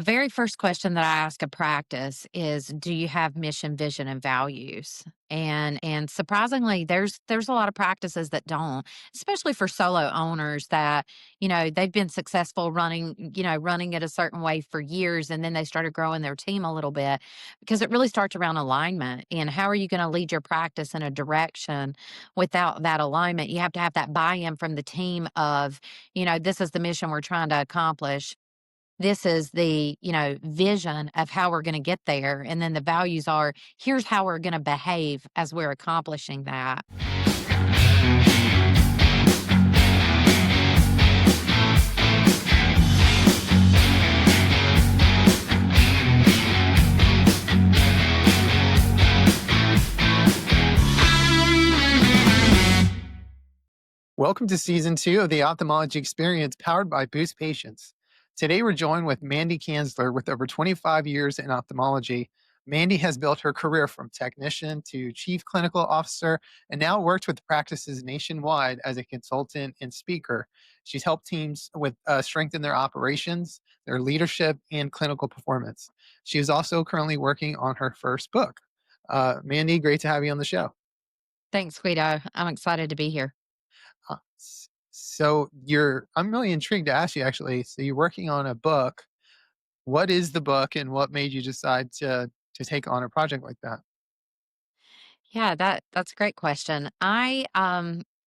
very first question that I ask a practice is, do you have mission, vision, and values? And surprisingly, there's a lot of practices that don't, especially for solo owners that, they've been successful running it a certain way for years, and then they started growing their team a little bit because it really starts around alignment. And how are you going to lead your practice in a direction without that alignment? You have to have that buy-in from the team of, this is the mission we're trying to accomplish. This is the, vision of how we're gonna get there, and then the values are, here's how we're gonna behave as we're accomplishing that. Welcome to season 2 of the Ophthalmology Experience powered by Boost Patients. Today we're joined with Mandy Cansler with over 25 years in ophthalmology. Mandy has built her career from technician to chief clinical officer and now works with practices nationwide as a consultant and speaker. She's helped teams with strengthen their operations, their leadership, and clinical performance. She is also currently working on her first book. Mandy, great to have you on the show. Thanks, Guido. I'm excited to be here. So I'm really intrigued to ask you actually. So you're working on a book. What is the book and what made you decide to take on a project like that? Yeah, that's a great question. I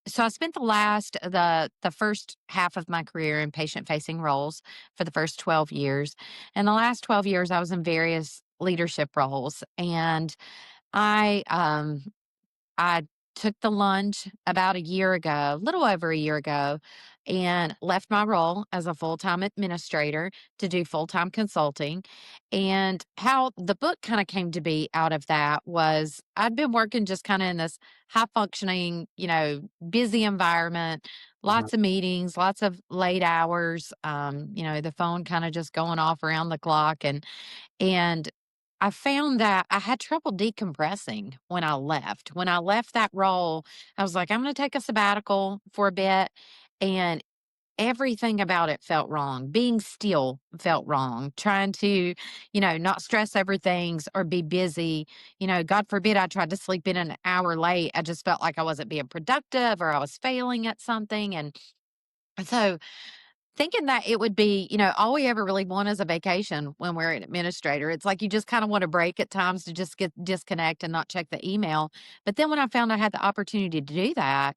spent the first half of my career in patient-facing roles for the first 12 years. And the last 12 years I was in various leadership roles. And I um I took the lunge about a year ago, a little over a year ago, and left my role as a full time administrator to do full time consulting. And how the book kind of came to be out of that was I'd been working just kind of in this high functioning, busy environment, Uh-huh. lots of meetings, lots of late hours, the phone kind of just going off around the clock. And I found that I had trouble decompressing when I left. When I left that role, I was like, I'm going to take a sabbatical for a bit. And everything about it felt wrong. Being still felt wrong. Trying to, not stress over things or be busy. God forbid I tried to sleep in an hour late. I just felt like I wasn't being productive or I was failing at something. And so thinking that it would be, all we ever really want is a vacation when we're an administrator. It's like you just kind of want a break at times to just get disconnect and not check the email. But then when I found I had the opportunity to do that,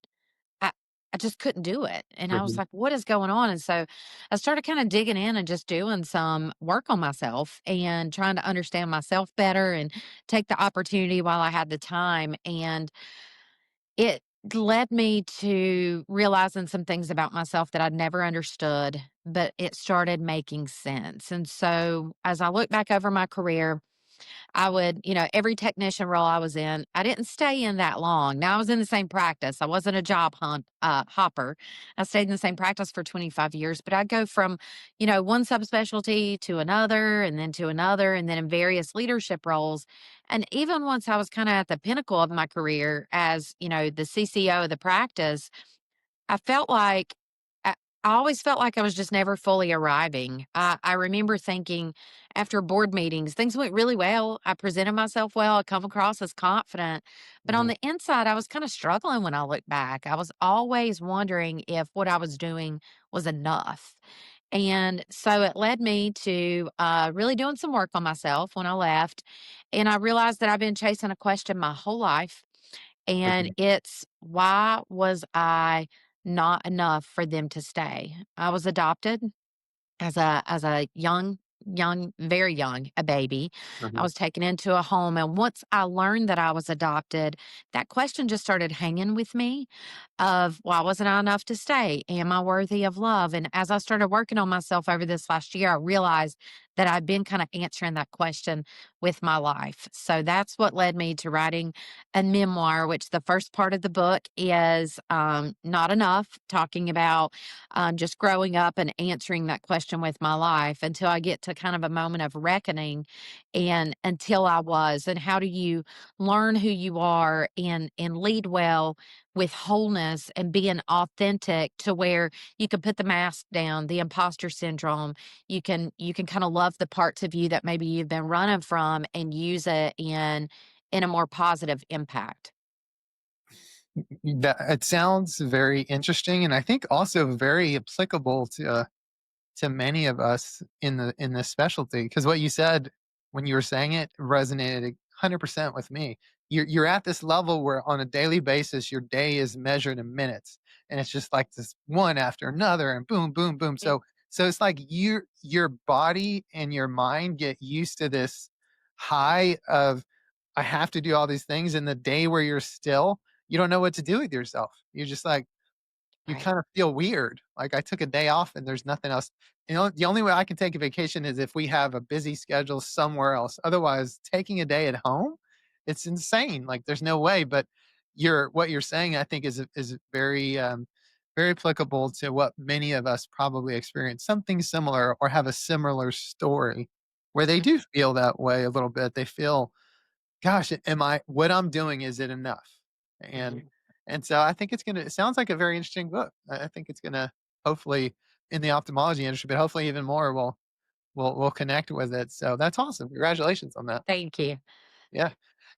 I I just couldn't do it. And I was Mhm. like, what is going on? And so I started kind of digging in and just doing some work on myself and trying to understand myself better and take the opportunity while I had the time. And it led me to realizing some things about myself that I'd never understood, but it started making sense. And so as I look back over my career, I would, every technician role I was in, I didn't stay in that long. Now I was in the same practice. I wasn't a hopper. I stayed in the same practice for 25 years, but I'd go from, one subspecialty to another and then to another and then in various leadership roles. And even once I was kind of at the pinnacle of my career as, the CCO of the practice, I felt like I always felt like I was just never fully arriving. I remember thinking after board meetings, things went really well. I presented myself well. I come across as confident. But on Mhm. the inside, I was kind of struggling when I look back. I was always wondering if what I was doing was enough. And so it led me to really doing some work on myself when I left. And I realized that I've been chasing a question my whole life, and Mhm. it's, why was I not enough for them to stay? I was adopted as a young, very young, a baby. I Mhm. was taken into a home, and once I learned that I was adopted, that question just started hanging with me of, why wasn't I enough to stay? Am I worthy of love? And as I started working on myself over this last year, I realized that I've been kind of answering that question with my life. So that's what led me to writing a memoir, which the first part of the book is Not Enough, talking about just growing up and answering that question with my life until I get to kind of a moment of reckoning and until I was. And how do you learn who you are and lead well with wholeness and being authentic to where you can put the mask down, the imposter syndrome. You can kind of love the parts of you that maybe you've been running from and use it in a more positive impact. That it sounds very interesting, and I think also very applicable to many of us in this specialty. Because what you said when you were saying it resonated 100% with me. You're at this level where on a daily basis your day is measured in minutes, and it's just like this one after another, and boom, boom, boom. Mm. So it's like your body and your mind get used to this high of I have to do all these things, and the day where you're still, you don't know what to do with yourself. You're just like you Right. kind of feel weird. Like I took a day off and there's nothing else. You know, the only way I can take a vacation is if we have a busy schedule somewhere else. Otherwise, taking a day at home, it's insane. Like there's no way. But what you're saying, I think, is very very applicable to what many of us probably experience something similar or have a similar story where they do feel that way a little bit. They feel gosh, am I what I'm doing, is it enough? And Mhm. and so I think it sounds like a very interesting book. I think it's gonna hopefully in the ophthalmology industry, but hopefully even more will connect with it. So that's awesome. Congratulations on that. Thank you. Yeah.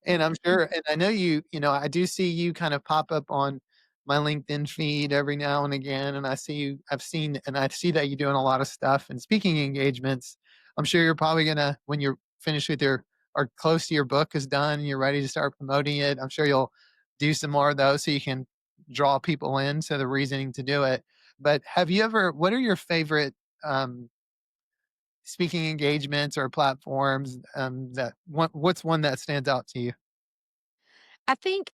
And I'm sure and I know I do see you kind of pop up on my LinkedIn feed every now and again, and I see that you're doing a lot of stuff and speaking engagements. I'm sure you're probably gonna when you're finished with your or close to your book is done and you're ready to start promoting it, I'm sure you'll do some more of those so you can draw people in to the reasoning to do it. But have you ever what are your favorite, speaking engagements or platforms, what's one that stands out to you? I think,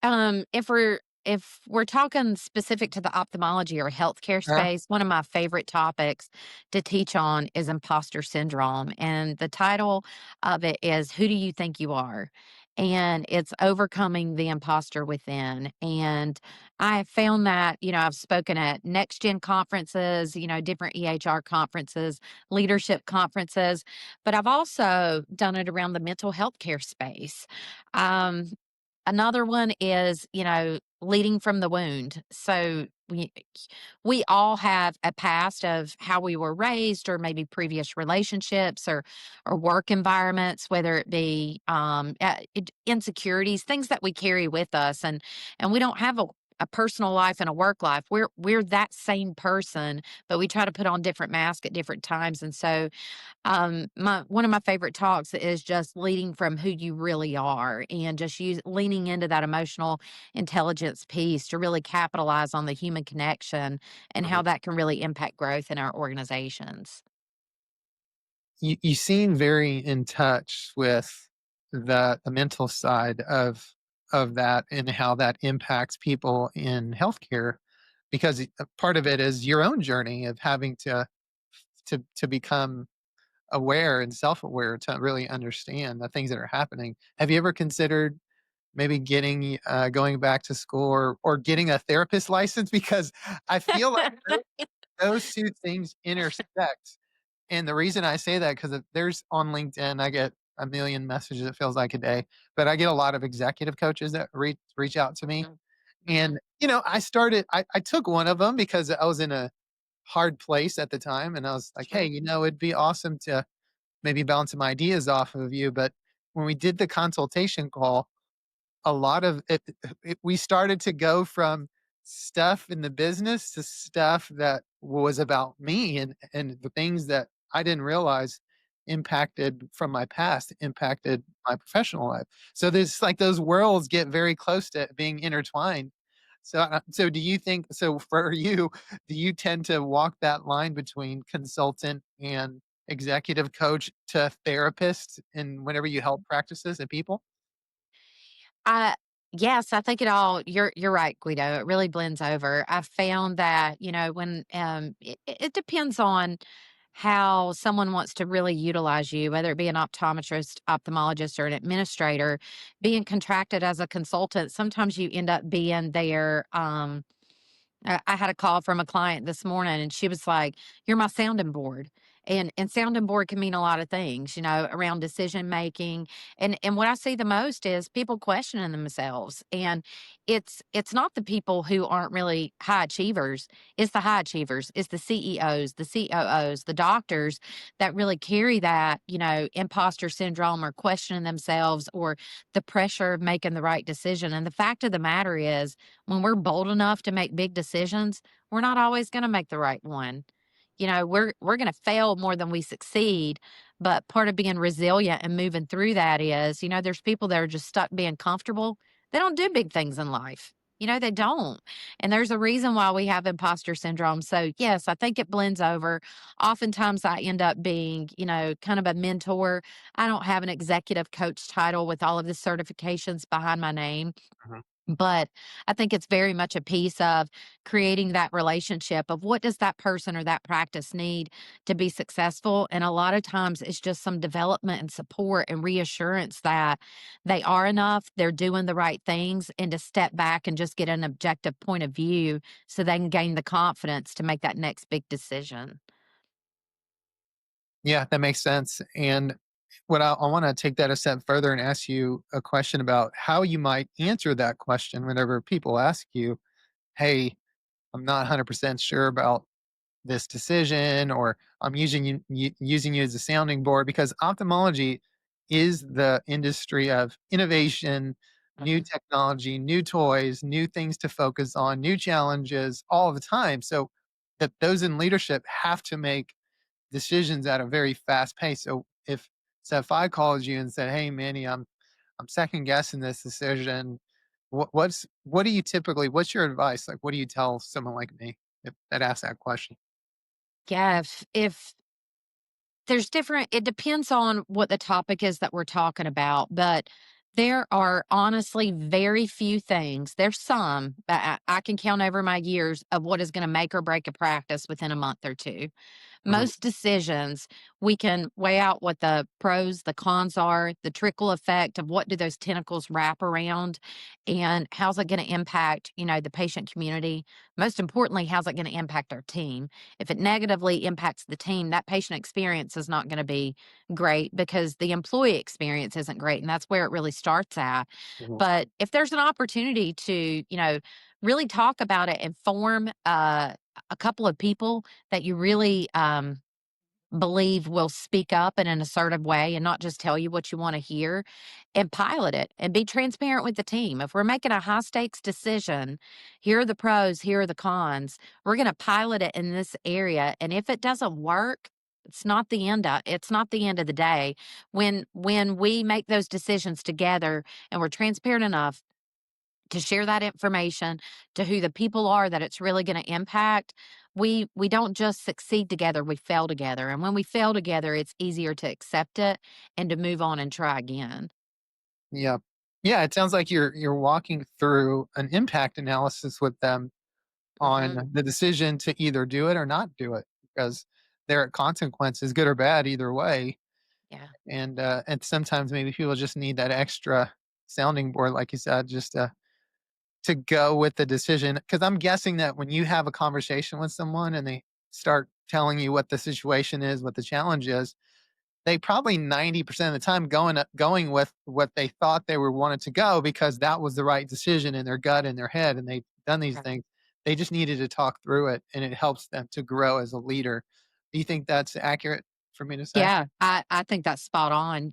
if we're talking specific to the ophthalmology or healthcare Uh, space, one of my favorite topics to teach on is imposter syndrome, and the title of it is "Who Do You Think You Are?" And it's overcoming the imposter within. And I have found that, I've spoken at next gen conferences, different EHR conferences, leadership conferences, but I've also done it around the mental health care space. Um, Another one is, leading from the wound. So we all have a past of how we were raised or maybe previous relationships or work environments, whether it be insecurities, things that we carry with us, and we don't have a personal life and a work life. We're that same person, but we try to put on different masks at different times. And so my one of my favorite talks is just leading from who you really are and just leaning into that emotional intelligence piece to really capitalize on the human connection and how Mhm. that can really impact growth in our organizations. You seem very in touch with the mental side of that and how that impacts people in healthcare because part of it is your own journey of having to become aware and self-aware to really understand the things that are happening. Have you ever considered maybe going back to school or getting a therapist license? Because I feel like those 2 things intersect, and the reason I say that 'cause there's on LinkedIn, I get a million messages, it feels like a day, but I get a lot of executive coaches that reach out to me, Mhm. Mhm. and, I took one of them because I was in a hard place at the time, and I was like, "Hey, Sure. it'd be awesome to maybe bounce some ideas off of you," but when we did the consultation call, a lot of we started to go from stuff in the business to stuff that was about me and the things that I didn't realize impacted from my past impacted my professional life. So there's like those worlds get very close to being intertwined. So do you think so for you, do you tend to walk that line between consultant and executive coach to therapist and whenever you help practices and people? I Yes, I think you're right, Guido. It really blends over. I've found that, when it depends on how someone wants to really utilize you, whether it be an optometrist, ophthalmologist, or an administrator, being contracted as a consultant, sometimes you end up being there. I had a call from a client this morning and she was like, "You're my sounding board." And sounding board can mean a lot of things, around decision making. And what I see the most is people questioning themselves. And it's not the people who aren't really high achievers, it's the high achievers, it's the CEOs, the COOs, the doctors that really carry that, imposter syndrome or questioning themselves or the pressure of making the right decision. And the fact of the matter is, when we're bold enough to make big decisions, we're not always going to make the right one. We're going to fail more than we succeed, but part of being resilient and moving through that is, there's people that are just stuck being comfortable. They don't do big things in life. They don't. And there's a reason why we have imposter syndrome. So, yes, I think it blends over. Oftentimes I end up being, kind of a mentor. I don't have an executive coach title with all of the certifications behind my name, Mhm. but I think it's very much a piece of creating that relationship of what does that person or that practice need to be successful. And a lot of times it's just some development and support and reassurance that they are enough, they're doing the right things, and to step back and just get an objective point of view so they can gain the confidence to make that next big decision. Yeah, that makes sense. And what I want to take that a step further and ask you a question about how you might answer that question whenever people ask you, "Hey, I'm not 100% sure about this decision," or "I'm using you as a sounding board," because ophthalmology is the industry of innovation, new Mhm. technology, new toys, new things to focus on, new challenges all the time. So that those in leadership have to make decisions at a very fast pace. So if I called you and said, "Hey, Manny, I'm second guessing this decision," what do you typically? What's your advice? Like, what do you tell someone like me that asks that question? Yeah, if there's different it depends on what the topic is that we're talking about, but there are honestly very few things. There's some, but I can count over my years of what is gonna make or break a practice within a month or 2. Mhm, Most decisions, we can weigh out what the pros, the cons are, the trickle effect of what do those tentacles wrap around, and how's it gonna impact, the patient community. Most importantly, how's it gonna impact our team? If it negatively impacts the team, that patient experience is not gonna be great because the employee experience isn't great, and that's where it really starts at. mhm. But if there's an opportunity to, really talk about it and form, a couple of people that you really, believe will speak up in an assertive way and not just tell you what you wanna hear, and pilot it and be transparent with the team. If we're making a high stakes decision, here are the pros, here are the cons. We're gonna pilot it in this area, and if it doesn't work, it's not the end of the day. When we make those decisions together and we're transparent enough to share that information to who the people are that it's really going to impact, we don't just succeed together, we fail together. And when we fail together, it's easier to accept it and to move on and try again. Yeah. Yeah, it sounds like you're walking through an impact analysis with them Mhm. on the decision to either do it or not do it, because there are consequences, good or bad, either way. Yeah. And sometimes maybe people just need that extra sounding board, like you said, just to go with the decision. Because I'm guessing that when you have a conversation with someone and they start telling you what the situation is, what the challenge is, they probably 90% of the time going with what they thought they were wanted to go because that was the right decision in their gut, in their head, and they've done these Right. things. They just needed to talk through it, and it helps them to grow as a leader. Do you think that's accurate for me to say? Yeah, I think that's spot on.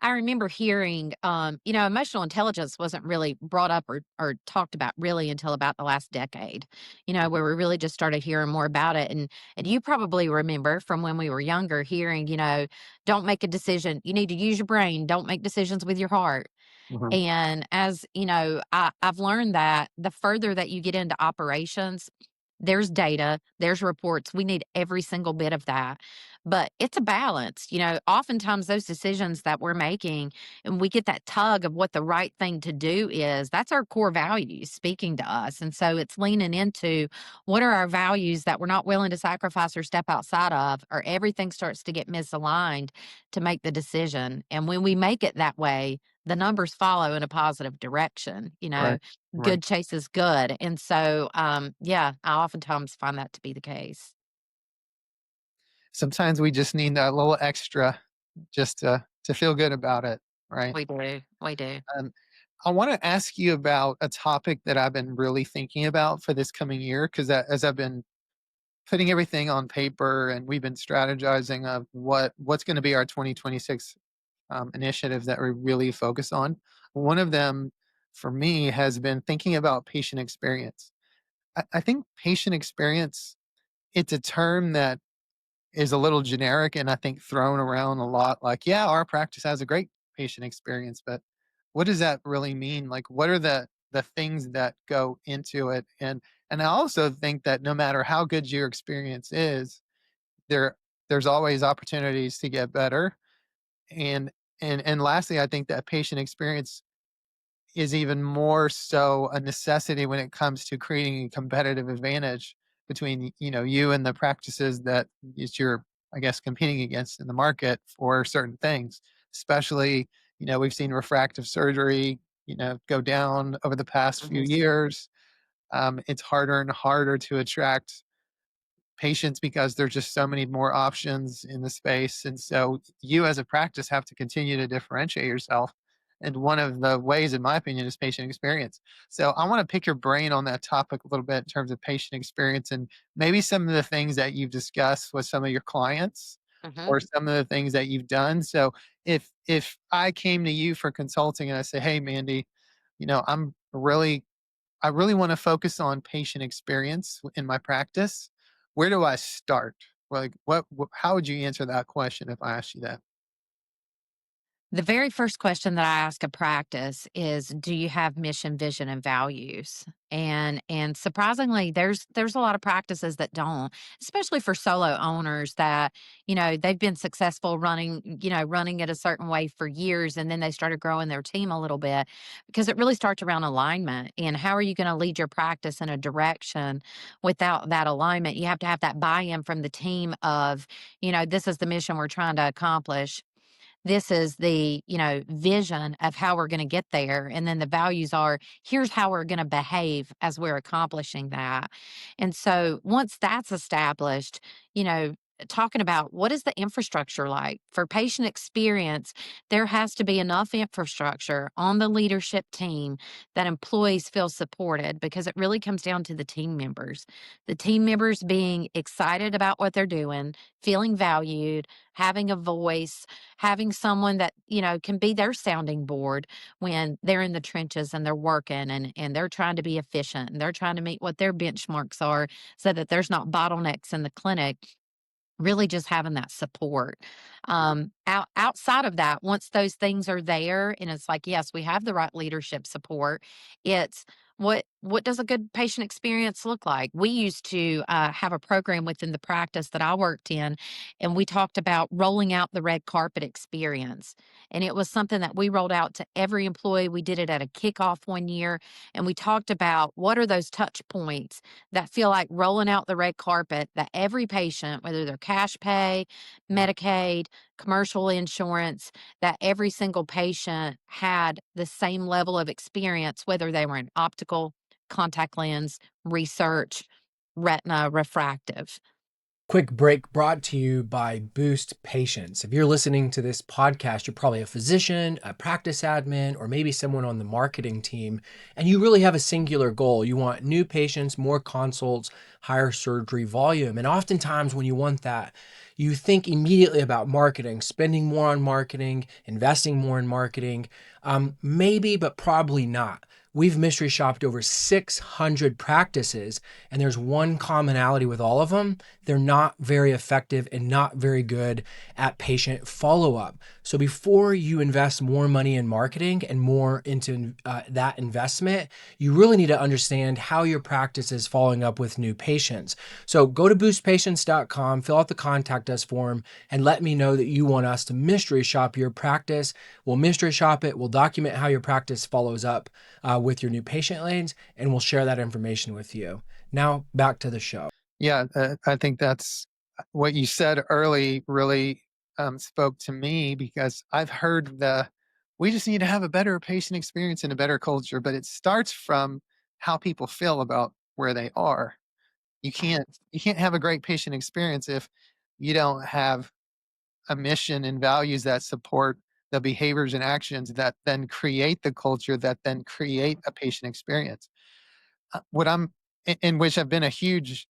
I remember hearing, emotional intelligence wasn't really brought up or talked about really until about the last decade, Mhm, where we really just started hearing more about it. And you probably remember from when we were younger hearing, don't make a decision. You need to use your brain. Don't make decisions with your heart. mhm. And as I've learned that the further that you get into operations, there's data, there's reports. We need every single bit of that. But it's a balance. Oftentimes those decisions that we're making and we get that tug of what the right thing to do is, that's our core values speaking to us. And so it's leaning into what are our values that we're not willing to sacrifice or step outside of, or everything starts to get misaligned to make the decision. And when we make it that way, the numbers follow in a positive direction. Right, right. Good chases good. And so, yeah, I oftentimes find that to be the case. Sometimes we just need that little extra just to feel good about it, right? We do. We do. Um, I want to ask you about a topic that I've been really thinking about for this coming year because as I've been putting everything on paper and we've been strategizing of what's going to be our 2026 initiatives that we really focus on. One of them for me has been thinking about patient experience. I think patient experience, it's a term that is a little generic and I think thrown around a lot like, yeah, our practice has a great patient experience, but what does that really mean? Like what are the things that go into it? And I also think that no matter how good your experience is, there there's always opportunities to get better. And and lastly, I think that patient experience is even more so a necessity when it comes to creating a competitive advantage between you and the practices that is you're I guess competing against in the market for certain things, especially we've seen refractive surgery go down over the past few Mhm. years. It's harder and harder to attract patients because there's just so many more options in the space. And so you as a practice have to continue to differentiate yourself. And one of the ways, in my opinion, is patient experience. So I want to pick your brain on that topic a little bit in terms of patient experience and maybe some of the things that you've discussed with some of your clients Mhm. or some of the things that you've done. So if I came to you for consulting and I say, hey Mandy, I'm really I really want to focus on patient experience in my practice. Where do I start? Like, how would you answer that question if I asked you that? The very first question that I ask a practice is, "Do you have mission, vision, and values?" And surprisingly, there's a lot of practices that don't, especially for solo owners that, they've been successful running it a certain way for years, and then they started growing their team a little bit because it really starts around alignment. And how are you gonna lead your practice in a direction without that alignment? You have to have that buy-in from the team of, this is the mission we're trying to accomplish, this is the vision of how we're going to get there, and then the values are, here's how we're going to behave as we're accomplishing that. And so once that's established, you know talking about what is the infrastructure like for patient experience, there has to be enough infrastructure on the leadership team that employees feel supported, because it really comes down to the team members being excited about what they're doing, feeling valued, having a voice, having someone that, can be their sounding board when they're in the trenches and they're working, and they're trying to be efficient, and they're trying to meet what their benchmarks are so that there's not bottlenecks in the clinic. Really just having that support. Outside of that, once those things are there and it's like, yes, we have the right leadership support, it's what does a good patient experience look like? We used to have a program within the practice that I worked in, and we talked about rolling out the red carpet experience. And it was something that we rolled out to every employee. We did it at a kickoff one year, and we talked about what are those touch points that feel like rolling out the red carpet, that every patient, whether they're cash pay, Medicaid, commercial insurance, that every single patient had the same level of experience, whether they were in optical, contact lens, research, retina, refractive. Quick break brought to you by Boost Patients. If you're listening to this podcast, you're probably a physician, a practice admin, or maybe someone on the marketing team, and you really have a singular goal. You want new patients, more consults, higher surgery volume. And oftentimes, when you want that, you think immediately about marketing, spending more on marketing, investing more in marketing. Maybe, but probably not. We've mystery shopped over 600 practices, and there's one commonality with all of them. They're not very effective and not very good at patient follow up. So before you invest more money in marketing and more into that investment, you really need to understand how your practice is following up with new patients. So go to boostpatients.com, fill out the contact us form, and let me know that you want us to mystery shop your practice. We'll mystery shop it. We'll document how your practice follows up with your new patient lanes, and we'll share that information with you. Now back to the show. Yeah, I think that's what you said early really spoke to me because I've heard we just need to have a better patient experience and a better culture, but it starts from how people feel about where they are. You can't have a great patient experience if you don't have a mission and values that support the behaviors and actions that then create the culture that then create a patient experience. What I'm in which I've been a huge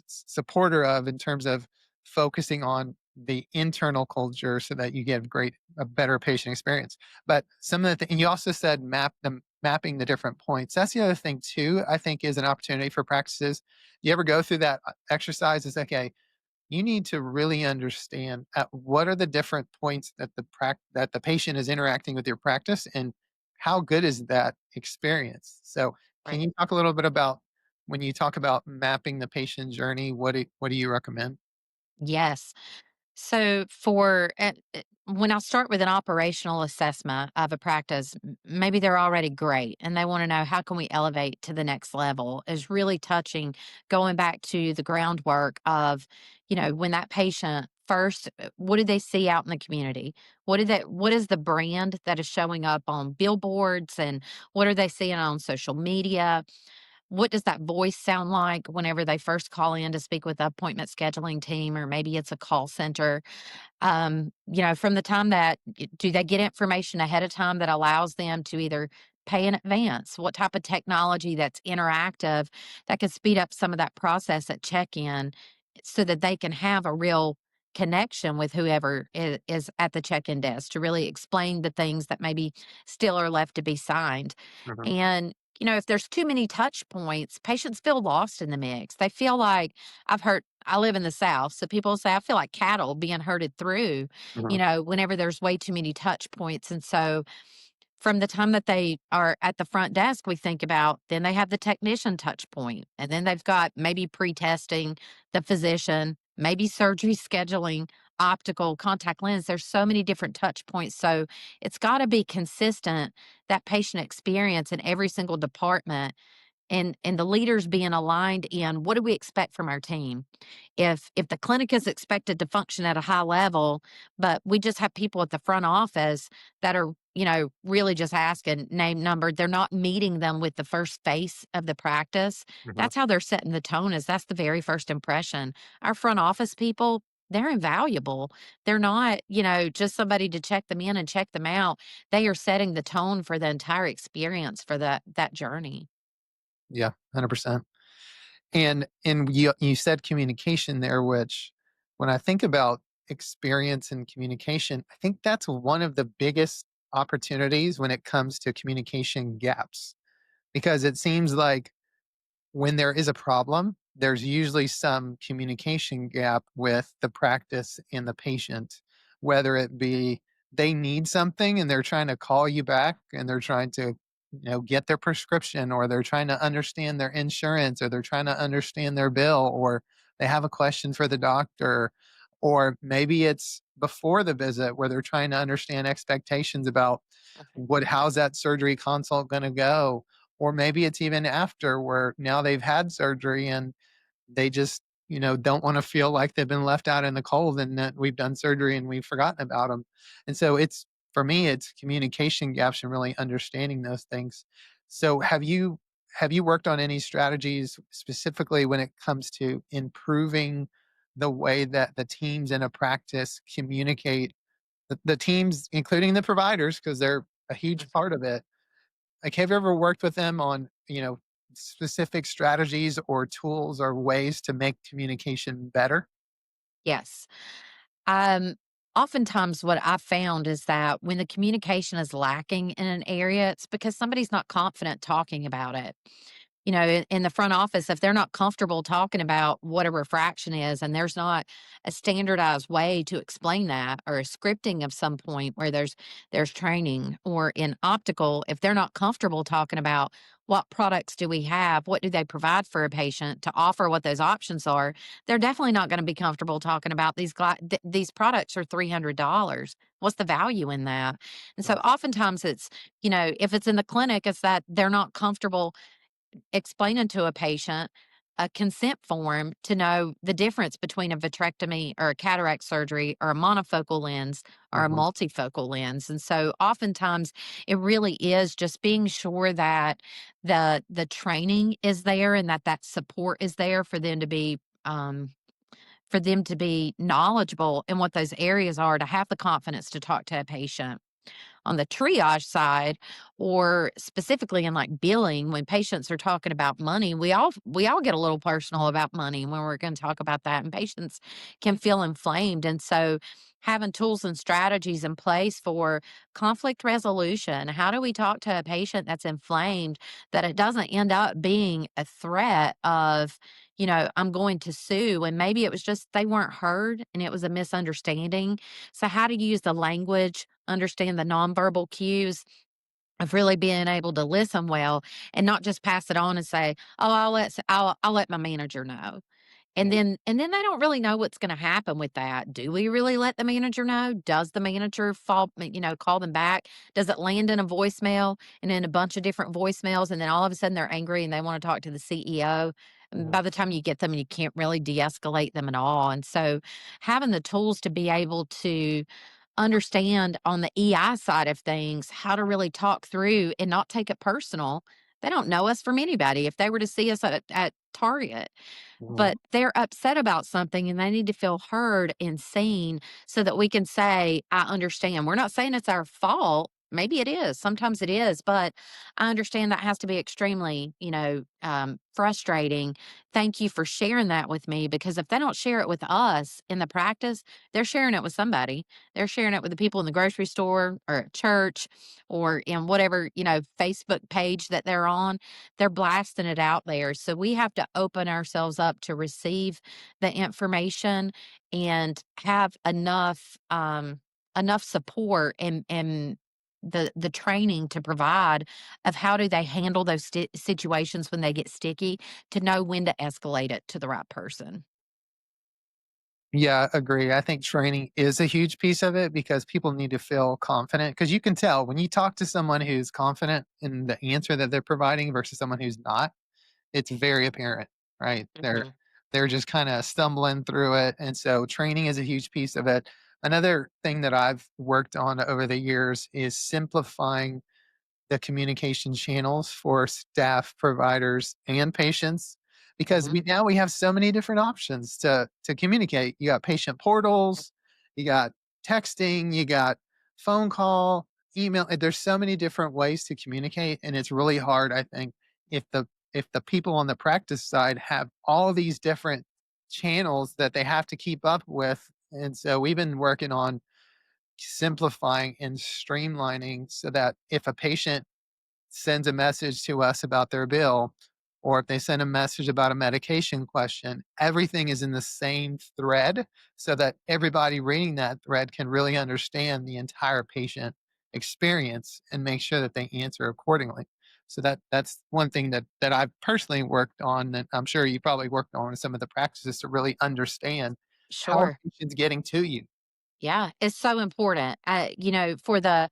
supporter of in terms of focusing on the internal culture so that you get a better patient experience. But some of and you also said mapping the different points. That's the other thing too. I think is an opportunity for practices. You ever go through that exercise? It's okay, you need to really understand at what are the different points that that the patient is interacting with your practice, and how good is that experience. So can Right. you talk a little bit about when you talk about mapping the patient journey, what do you recommend? Yes. So when I start with an operational assessment of a practice, maybe they're already great and they want to know how can we elevate to the next level is really touching, going back to the groundwork of, when that patient first, what do they see out in the community? What is the brand that is showing up on billboards, and what are they seeing on social media? What does that voice sound like whenever they first call in to speak with the appointment scheduling team, or maybe it's a call center? From the time that do they get information ahead of time that allows them to either pay in advance? What type of technology that's interactive that could speed up some of that process at check-in so that they can have a real connection with whoever is at the check-in desk to really explain the things that maybe still are left to be signed. Mhm, And if there's too many touch points, patients feel lost in the mix. They feel like I live in the South, so people say, I feel like cattle being herded through, mhm, whenever there's way too many touch points. And so from the time that they are at the front desk, we think about then they have the technician touch point, and then they've got maybe pre-testing, the physician, maybe surgery scheduling, optical, contact lens. There's so many different touch points. So it's got to be consistent, that patient experience in every single department, and the leaders being aligned in what do we expect from our team. If the clinic is expected to function at a high level, but we just have people at the front office that are, really just asking name, number, they're not meeting them with the first face of the practice. mhm. That's how they're setting the tone, is that's the very first impression. Our front office people, they're invaluable. They're not, just somebody to check them in and check them out. They are setting the tone for the entire experience for that journey. Yeah, 100%. And you said communication there, which when I think about experience and communication, I think that's one of the biggest opportunities when it comes to communication gaps, because it seems like when there is a problem, there's usually some communication gap with the practice and the patient, whether it be they need something and they're trying to call you back and they're trying to, get their prescription, or they're trying to understand their insurance, or they're trying to understand their bill, or they have a question for the doctor, or maybe it's before the visit where they're trying to understand expectations about how's that surgery consult going to go, or maybe it's even after where now they've had surgery and they just, don't want to feel like they've been left out in the cold and that we've done surgery and we've forgotten about them. And so for me, it's communication gaps and really understanding those things. So have you worked on any strategies specifically when it comes to improving the way that the teams in a practice communicate, the teams, including the providers, because they're a huge Mhm. part of it? Like, have you ever worked with them on, specific strategies or tools or ways to make communication better? Yes. Um, Oftentimes what I've found is that when the communication is lacking in an area, it's because somebody's not confident talking about it. In the front office, if they're not comfortable talking about what a refraction is, and there's not a standardized way to explain that, or a scripting of some point where there's training, or in optical, if they're not comfortable talking about what products do we have, what do they provide for a patient to offer, what those options are, they're definitely not going to be comfortable talking about these products are $300. What's the value in that? And so Right. oftentimes it's, if it's in the clinic, it's that they're not comfortable explaining to a patient a consent form to know the difference between a vitrectomy or a cataract surgery or a monofocal lens or a Mhm. multifocal lens. And so oftentimes it really is just being sure that the training is there and that support is there for them to be for them to be knowledgeable in what those areas are, to have the confidence to talk to a patient. On the triage side, or specifically in like billing, when patients are talking about money, we all get a little personal about money when we're going to talk about that, and patients can feel inflamed. And so having tools and strategies in place for conflict resolution, how do we talk to a patient that's inflamed, that it doesn't end up being a threat of, I'm going to sue, and maybe it was just they weren't heard and it was a misunderstanding. So how to use the language, understand the nonverbal cues of really being able to listen well, and not just pass it on and say, "Oh, I'll let my manager know." And then they don't really know what's gonna happen with that. Do we really let the manager know? Does the manager call them back? Does it land in a voicemail and in a bunch of different voicemails, and then all of a sudden they're angry and they wanna talk to the CEO? And Mhm. by the time you get them, you can't really de-escalate them at all. And so having the tools to be able to understand on the EI side of things how to really talk through and not take it personal. They don't know us from anybody. If they were to see us at Target, Mhm. but they're upset about something and they need to feel heard and seen so that we can say, I understand. We're not saying it's our fault. Maybe it is. Sometimes it is, but I understand that has to be extremely, frustrating. Thank you for sharing that with me, because if they don't share it with us in the practice, they're sharing it with somebody. They're sharing it with the people in the grocery store or at church or in whatever, Facebook page that they're on. They're blasting it out there. So we have to open ourselves up to receive the information and have enough support and the training to provide of how do they handle those situations when they get sticky, to know when to escalate it to the right person. Yeah, agree. I think training is a huge piece of it because people need to feel confident. Because you can tell when you talk to someone who's confident in the answer that they're providing versus someone who's not, it's very apparent, right? Mhm. They're just kind of stumbling through it. And so training is a huge piece of it. Another thing that I've worked on over the years is simplifying the communication channels for staff, providers, and patients because Mhm. we have so many different options to communicate. You got patient portals, you got texting, you got phone call, email. There's so many different ways to communicate, and it's really hard, I think, if the people on the practice side have all these different channels that they have to keep up with. And so we've been working on simplifying and streamlining so that if a patient sends a message to us about their bill, or if they send a message about a medication question, everything is in the same thread so that everybody reading that thread can really understand the entire patient experience and make sure that they answer accordingly. So that's one thing that I've personally worked on, that I'm sure you probably worked on in some of the practices, to really understand how a Sure. patient's getting to you. Yeah, it's so important. For the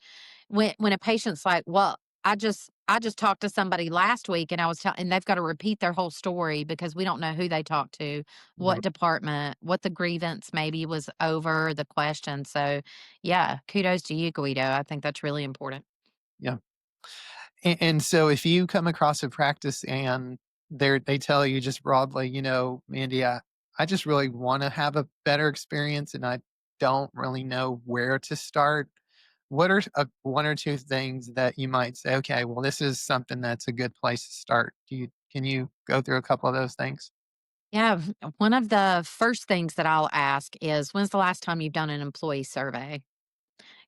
when a patient's like, "Well, I just talked to somebody last week and and they've got to repeat their whole story because we don't know who they talked to, Mhm. what department, what the grievance maybe was over, the question." So, yeah, kudos to you, Guido. I think that's really important. Yeah. And so if you come across a practice and they tell you just broadly, Mandy, I just really want to have a better experience and I don't really know where to start. What are one or two things that you might say, okay, well, this is something that's a good place to start? Can you go through a couple of those things? Yeah, one of the first things that I'll ask is, when's the last time you've done an employee survey?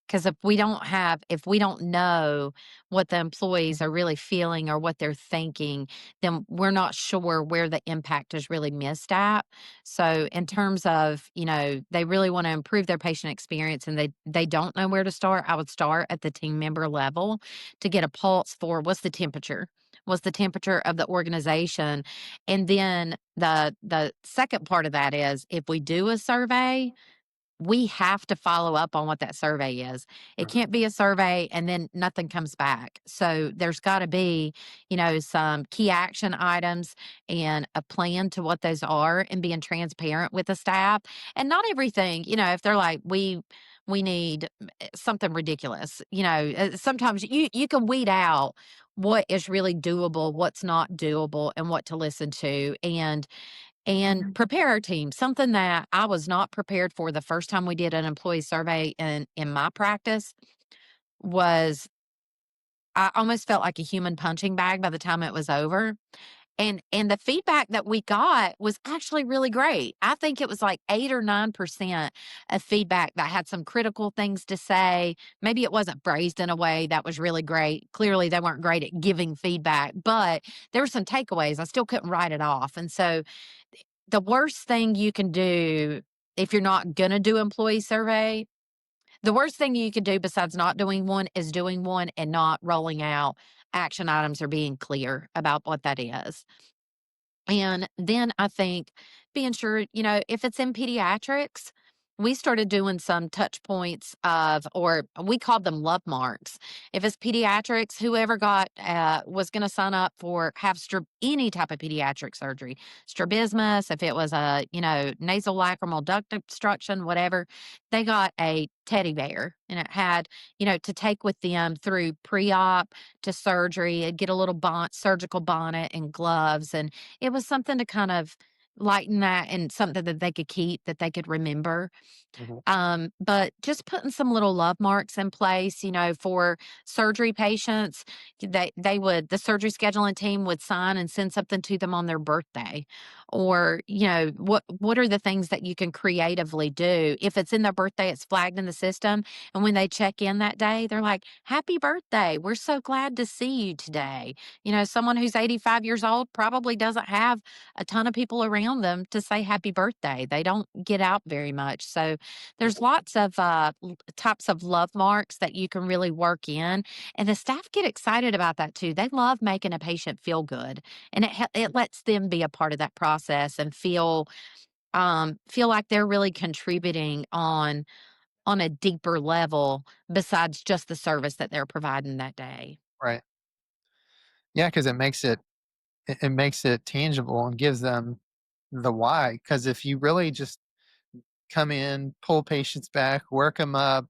Because if we don't know what the employees are really feeling or what they're thinking, then we're not sure where the impact is really missed at. So in terms of, they really want to improve their patient experience and they don't know where to start, I would start at the team member level to get a pulse for what's the temperature. What's the temperature of the organization? And then the second part of that is, if we do a survey, we have to follow up on what that survey is. It Mhm. can't be a survey and then nothing comes back. So there's got to be, some key action items and a plan to what those are, and being transparent with the staff. And not everything, if they're like, we need something ridiculous, sometimes you can weed out what is really doable, what's not doable, and what to listen to. And and prepare our team. Something that I was not prepared for the first time we did an employee survey in my practice was I almost felt like a human punching bag by the time it was over. And the feedback that we got was actually really great. I think it was like 8 or 9% of feedback that had some critical things to say. Maybe it wasn't phrased in a way that was really great. Clearly, they weren't great at giving feedback, but there were some takeaways. I still couldn't write it off. And so the worst thing you can do if you're not going to do employee survey, the worst thing you could do besides not doing one is doing one and not rolling out action items or being clear about what that is. And then I think being sure, if it's in pediatrics, we started doing some touch points of, or we called them love marks. If it's pediatrics, whoever was going to sign up for any type of pediatric surgery, strabismus, if it was a, nasal lacrimal duct obstruction, whatever, they got a teddy bear and it had, to take with them through pre-op to surgery and get a little surgical bonnet and gloves. And it was something to kind of lighten that and something that they could keep, that they could remember. Mhm. But just putting some little love marks in place, for surgery patients, the surgery scheduling team would sign and send something to them on their birthday. Or, what are the things that you can creatively do? If it's in their birthday, it's flagged in the system. And when they check in that day, they're like, "Happy birthday. We're so glad to see you today." Someone who's 85 years old probably doesn't have a ton of people around them to say happy birthday. They don't get out very much. So there's lots of types of love marks that you can really work in. And the staff get excited about that too. They love making a patient feel good. And it lets them be a part of that process and feel like they're really contributing on a deeper level besides just the service that they're providing that day. Right. Yeah, because it makes it tangible and gives them the why. Because if you really just come in, pull patients back, work them up,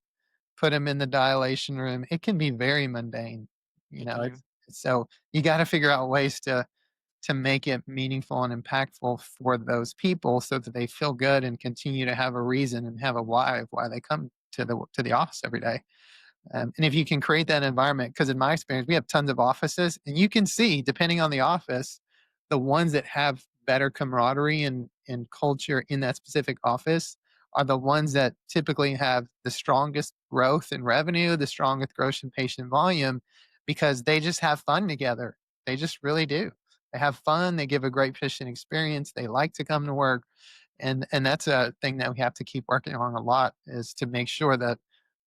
put them in the dilation room, it can be very mundane. You It know, can. so you got to figure out ways to make it meaningful and impactful for those people so that they feel good and continue to have a reason and have a why of why they come to the office every day. And if you can create that environment, because in my experience, we have tons of offices, and you can see, depending on the office, the ones that have better camaraderie and culture in that specific office are the ones that typically have the strongest growth in revenue, the strongest growth in patient volume, because they just have fun together. They just really do. They have fun. They give a great patient experience. They like to come to work, and that's a thing that we have to keep working on a lot is to make sure that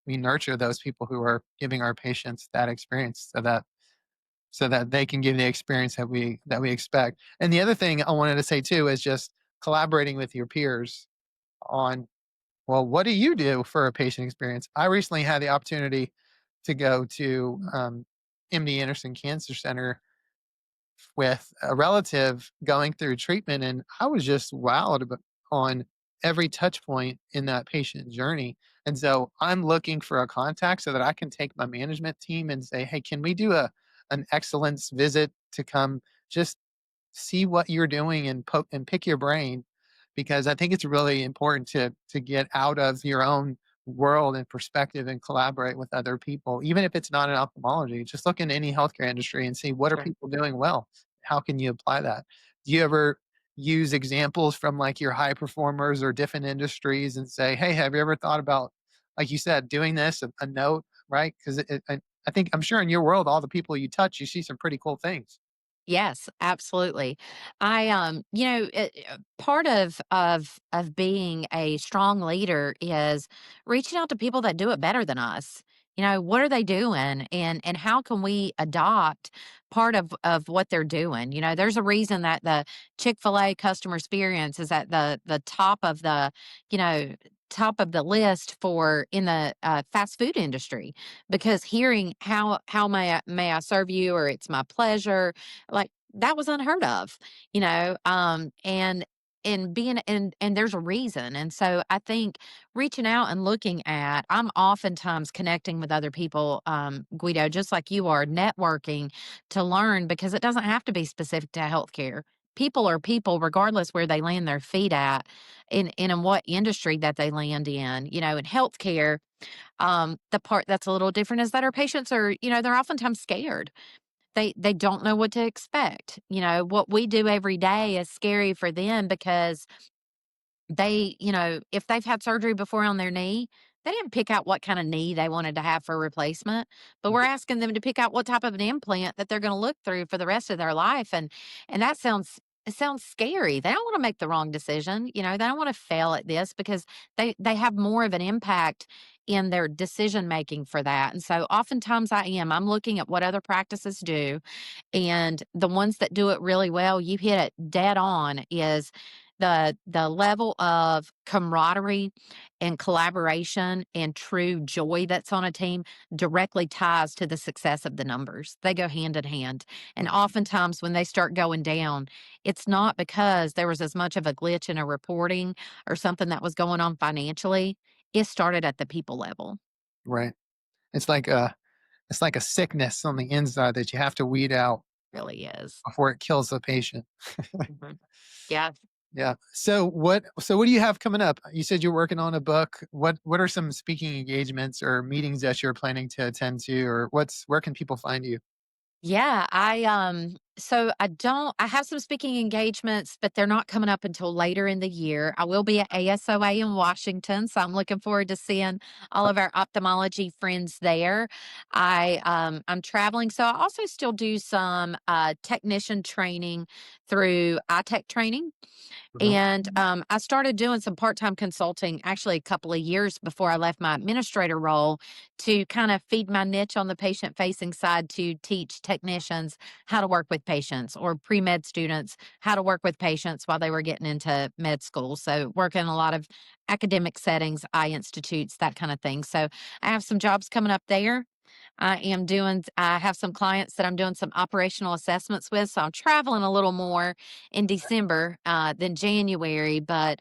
we nurture those people who are giving our patients that experience so that they can give the experience that we expect. And the other thing I wanted to say too is just collaborating with your peers on, well, what do you do for a patient experience? I recently had the opportunity to go to MD Anderson Cancer Center with a relative going through treatment, and I was just on every touch point in that patient journey. And so I'm looking for a contact so that I can take my management team and say, "Hey, can we do a an excellence visit to come just see what you're doing and poke and pick your brain?" Because I think it's really important to get out of your own world and perspective and collaborate with other people, even if it's not in ophthalmology. Just look in any healthcare industry and see what are Sure. people doing well. How can you apply that? Do you ever use examples from like your high performers or different industries and say, "Hey, have you ever thought about, like you said, doing this a note, right?" Because I think I'm sure in your world, all the people you touch, you see some pretty cool things. Yes, absolutely. Part of being a strong leader is reaching out to people that do it better than us. What are they doing, and how can we adopt part of what they're doing? There's a reason that the Chick-fil-A customer experience is at the you know, top of the list for in the fast food industry, because hearing how may I serve you, or it's my pleasure, like, that was unheard of, and being and there's a reason. And so I think reaching out and looking at I'm oftentimes connecting with other people, Guido, just like you are, networking to learn, because it doesn't have to be specific to healthcare. people are people regardless where they land their feet at in what industry that they land in. In healthcare, the part that's a little different is that our patients are, they're oftentimes scared. They don't know what to expect. What we do every day is scary for them because if they've had surgery before on their knee, they didn't pick out what kind of knee they wanted to have for replacement, but we're asking them to pick out what type of an implant that they're going to look through for the rest of their life, and that sounds scary. They don't want to make the wrong decision. They don't want to fail at this because they have more of an impact in their decision making for that. And so oftentimes I'm looking at what other practices do, and the ones that do it really well, you hit it dead on, is the level of camaraderie and collaboration and true joy that's on a team directly ties to the success of the numbers. They go hand in hand. And oftentimes when they start going down, it's not because there was as much of a glitch in a reporting or something that was going on financially. It started at the people level. Right. It's like a sickness on the inside that you have to weed out Really is. before it kills the patient. Mhm. Yeah. Yeah. So what do you have coming up? You said you're working on a book. What are some speaking engagements or meetings that you're planning to attend to, or where can people find you? Yeah, I have some speaking engagements, but they're not coming up until later in the year. I will be at ASOA in Washington, so I'm looking forward to seeing all of our ophthalmology friends there. I'm traveling, so I also still do some technician training through iTech training. Uh-huh. And I started doing some part time consulting actually a couple of years before I left my administrator role to kind of feed my niche on the patient facing side to teach technicians how to work with patients or pre med students how to work with patients while they were getting into med school. So, work in a lot of academic settings, eye institutes, that kind of thing. So, I have some jobs coming up there. I have some clients that I'm doing some operational assessments with. So I'm traveling a little more in December than January, but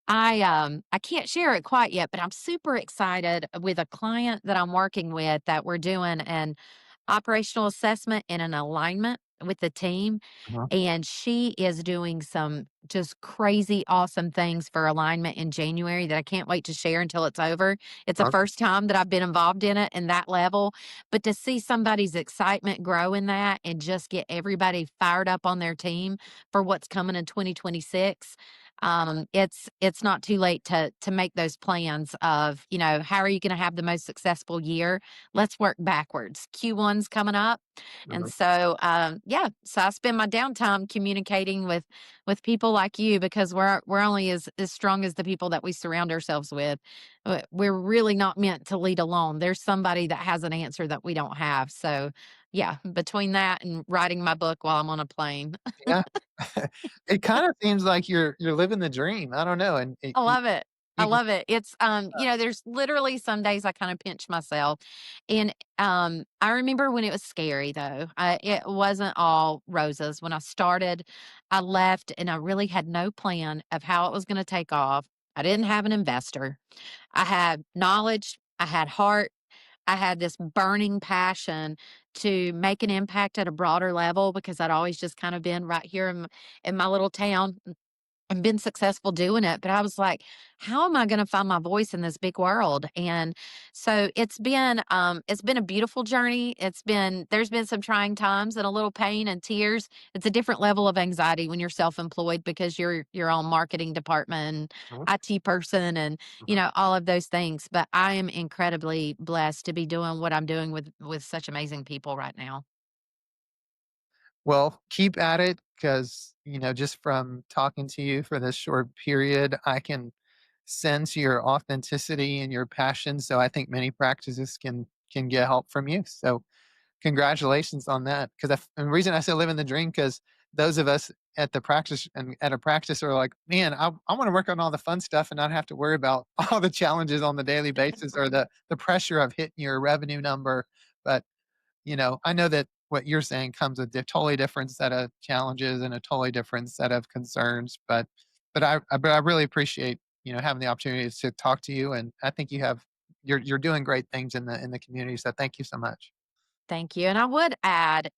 I can't share it quite yet, but I'm super excited with a client that I'm working with that we're doing an operational assessment and an alignment with the team. Uh-huh. And she is doing some just crazy awesome things for alignment in January that I can't wait to share until it's over. It's the Okay. first time that I've been involved in it in that level. But to see somebody's excitement grow in that and just get everybody fired up on their team for what's coming in 2026, it's not too late to make those plans of, how are you going to have the most successful year. Let's work backwards. Q1's coming up, and Uh-huh. so yeah, so I spend my downtime communicating with people like you because we're only as strong as the people that we surround ourselves with. We're really not meant to lead alone. There's somebody that has an answer that we don't have. So yeah, between that and writing my book while I'm on a plane. Yeah. It kind of seems like you're living the dream. I don't know, and I love it. I you love it. It's, there's literally some days I kind of pinch myself. And I remember when it was scary though. It wasn't all roses. When I started, I left and I really had no plan of how it was going to take off. I didn't have an investor. I had knowledge, I had heart, I had this burning passion to make an impact at a broader level because I'd always just kind of been right here in my little town and been successful doing it, but I was like, "How am I gonna find my voice in this big world?" And so it's been a beautiful journey. There's been some trying times and a little pain and tears. It's a different level of anxiety when you're self-employed because you're your own marketing department and uh-huh. IT person and, Uh-huh. all of those things, but I am incredibly blessed to be doing what I'm doing with such amazing people right now. Well, keep at it because, just from talking to you for this short period, I can sense your authenticity and your passion. So I think many practices can get help from you. So congratulations on that. Because the reason I say live in the dream, because those of us at the practice and at a practice are like, man, I want to work on all the fun stuff and not have to worry about all the challenges on the daily basis or the pressure of hitting your revenue number. But I know that what you're saying comes with a totally different set of challenges and a totally different set of concerns. But I really appreciate having the opportunity to talk to you, and I think you're doing great things in the community. So thank you so much. Thank you. And I would add,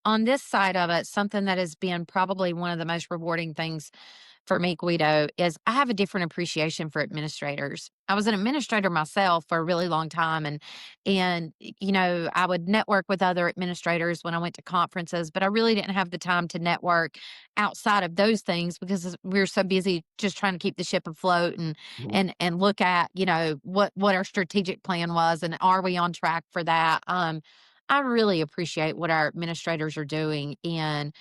on this side of it, something that has been probably one of the most rewarding things for me, Guido, is I have a different appreciation for administrators. I was an administrator myself for a really long time, and I would network with other administrators when I went to conferences, but I really didn't have the time to network outside of those things because we were so busy just trying to keep the ship afloat and Mhm. and look at, what our strategic plan was and are we on track for that. I really appreciate what our administrators are doing in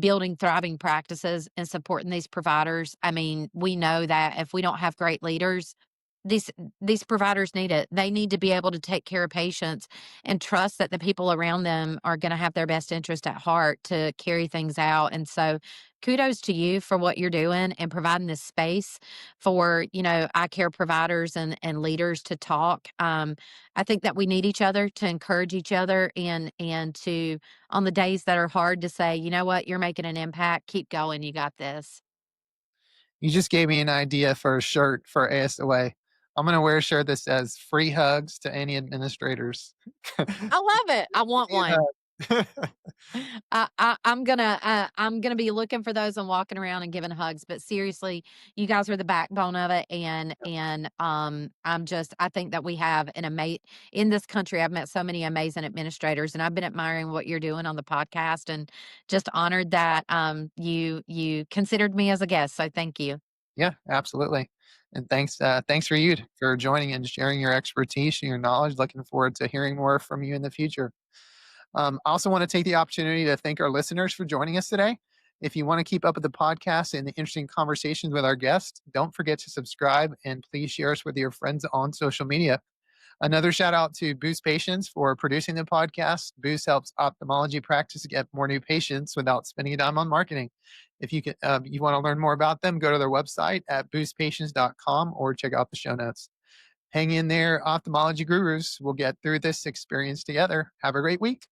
building thriving practices and supporting these providers. I mean, we know that if we don't have great leaders, these these providers need it. They need to be able to take care of patients and trust that the people around them are going to have their best interest at heart to carry things out. And so kudos to you for what you're doing and providing this space for, eye care providers and leaders to talk. I think that we need each other to encourage each other and to on the days that are hard to say, you know what, you're making an impact, keep going, you got this. You just gave me an idea for a shirt for ASOA. I'm going to wear a shirt that says free hugs to any administrators. I love it. I want Free one. hug. I'm gonna be looking for those and walking around and giving hugs. But seriously, you guys are the backbone of it, and I think that we have an amazing in this country. I've met so many amazing administrators, and I've been admiring what you're doing on the podcast, and just honored that you considered me as a guest. So thank you. Yeah, absolutely. And thanks for you for joining and sharing your expertise and your knowledge. Looking forward to hearing more from you in the future. I also want to take the opportunity to thank our listeners for joining us today. If you want to keep up with the podcast and the interesting conversations with our guests, don't forget to subscribe and please share us with your friends on social media. Another shout out to Boost Patients for producing the podcast. Boost helps ophthalmology practice get more new patients without spending a dime on marketing. If you want to learn more about them, go to their website at boostpatients.com or check out the show notes. Hang in there, ophthalmology gurus. We'll get through this experience together. Have a great week.